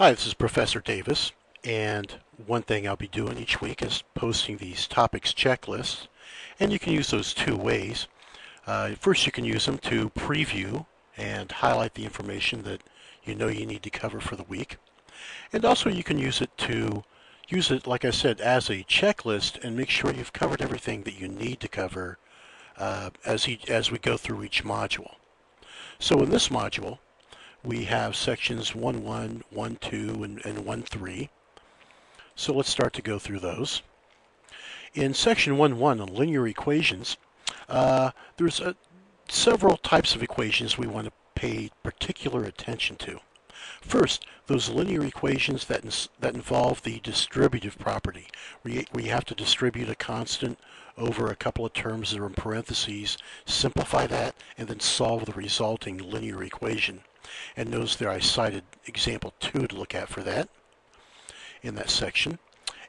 Hi, this is Professor Davis, and one thing I'll be doing each week is posting these topics checklists, and you can use those two ways. First, you can use them to preview and highlight the information that you know you need to cover for the week. And also you can use it, like I said, as a checklist and make sure you've covered everything that you need to cover as we go through each module. So in this module, we have sections 1.1, 1.2, and 1.3. So let's start to go through those. In section 1.1 on linear equations, there's several types of equations we want to pay particular attention to. First, those linear equations that involve the distributive property, where you have to distribute a constant over a couple of terms that are in parentheses, simplify that, and then solve the resulting linear equation. And notice there I cited example 2 to look at for that in that section.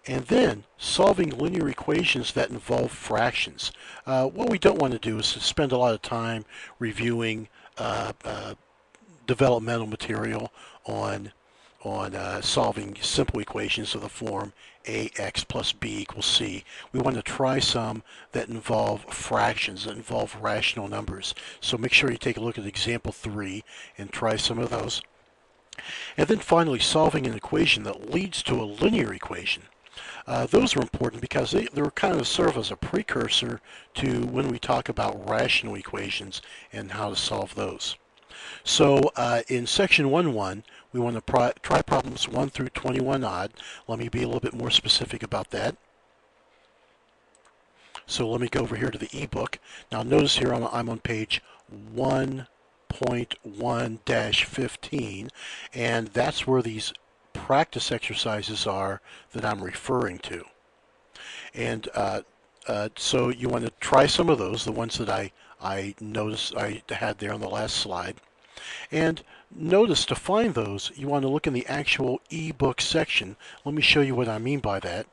And then solving linear equations that involve fractions. What we don't want to do is to spend a lot of time reviewing developmental material on solving simple equations of the form ax plus b equals c. We want to try some that involve fractions, that involve rational numbers. So make sure you take a look at example 3 and try some of those. And then finally, solving an equation that leads to a linear equation. Those are important because they're kind of serve as a precursor to when we talk about rational equations and how to solve those. So in section 1.1, we want to try problems 1 through 21 odd. Let me be a little bit more specific about that. So let me go over here to the ebook. Now notice here I'm on page 1.1-15, and that's where these practice exercises are that I'm referring to. And so you want to try some of those, the ones that I noticed I had there on the last slide. And notice to find those, you want to look in the actual ebook section. Let me show you what I mean by that.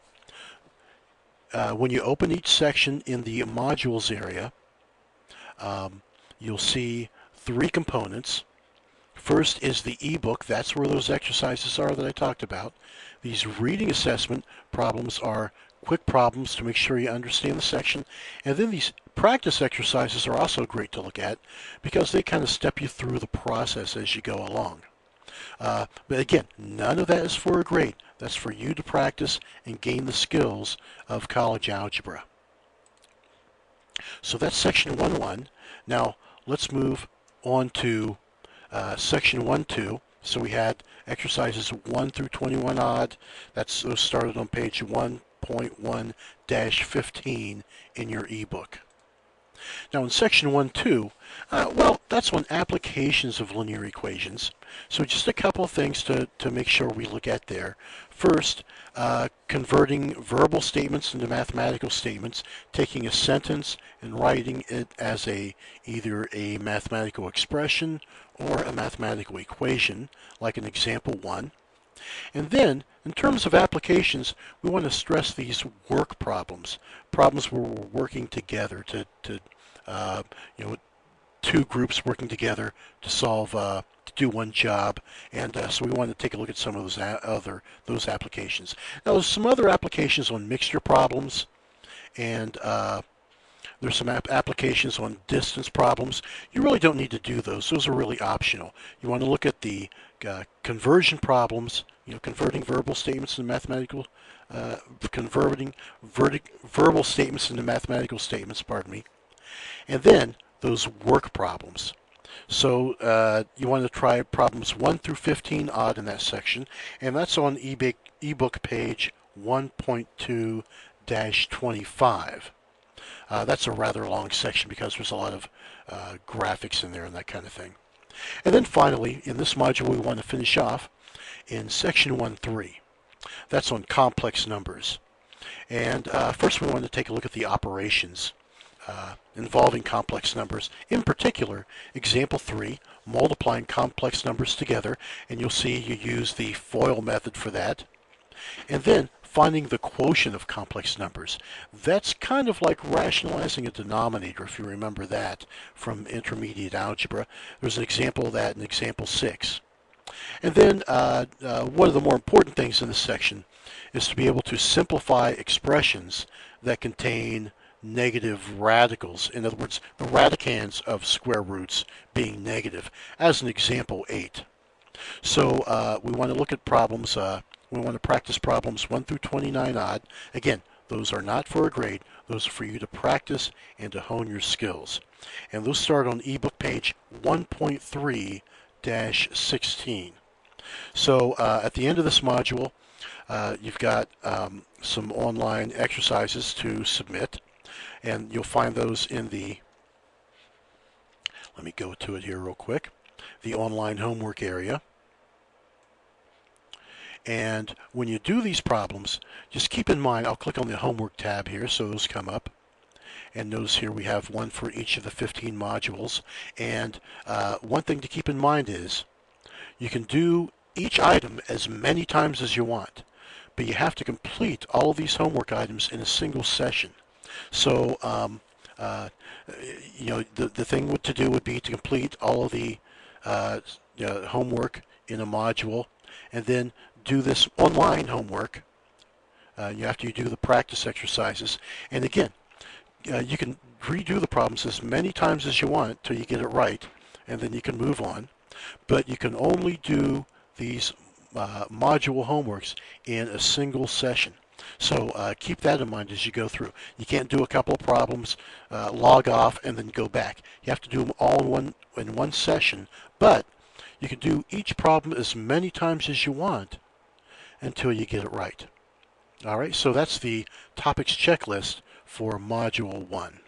When you open each section in the modules area, you'll see 3 components. First is the ebook. That's where those exercises are that I talked about. These reading assessment problems are quick problems to make sure you understand the section. And then these practice exercises are also great to look at because they kind of step you through the process as you go along. But again, none of that is for a grade. That's for you to practice and gain the skills of college algebra. So that's section 1.1. Now let's move on to section 1.2. So we had exercises 1 through 21 odd. Those started on page 1.1-15 in your ebook. Now in section 1.2, well, that's on applications of linear equations. So just a couple of things to make sure we look at there. First, converting verbal statements into mathematical statements, taking a sentence and writing it as either a mathematical expression or a mathematical equation, like in example 1. And then, in terms of applications, we want to stress these work problems where we're working together to two groups working together to solve, to do one job, and so we want to take a look at some of those applications. Now, there's some other applications on mixture problems, and there's some applications on distance problems. You really don't need to do those. Those are really optional. You want to look at the conversion problems, converting verbal statements into mathematical, converting verbal statements into mathematical statements, pardon me. And then those work problems. So you want to try problems 1 through 15 odd in that section, and that's on ebook page 1.2-25. That's a rather long section because there's a lot of graphics in there and that kind of thing. And then finally, in this module, we want to finish off in section 1.3. That's on complex numbers. And first we want to take a look at the operations involving complex numbers. In particular, example 3, multiplying complex numbers together, and you'll see you use the FOIL method for that. And then finding the quotient of complex numbers. That's kind of like rationalizing a denominator, if you remember that from intermediate algebra. There's an example of that in example 6. And then one of the more important things in this section is to be able to simplify expressions that contain negative radicals. In other words, the radicands of square roots being negative. As an example, 8. So we want to look at problems, we want to practice problems 1 through 29 odd. Again, those are not for a grade. Those are for you to practice and to hone your skills. And those start on ebook page 1.3-16. So at the end of this module, you've got some online exercises to submit, and you'll find those in the, let me go to it here real quick, the online homework area. And when you do these problems, just keep in mind, I'll click on the homework tab here so those come up. And notice here we have one for each of the 15 modules. And one thing to keep in mind is you can do each item as many times as you want, but you have to complete all of these homework items in a single session. So you know, the thing to do would be to complete all of the homework in a module, and then do this online homework after you do the practice exercises. And again, you can redo the problems as many times as you want till you get it right, and then you can move on. But you can only do these module homeworks in a single session. So keep that in mind as you go through. You can't do a couple of problems, log off, and then go back. You have to do them all in one session, but you can do each problem as many times as you want until you get it right. All right, so that's the topics checklist for Module 1.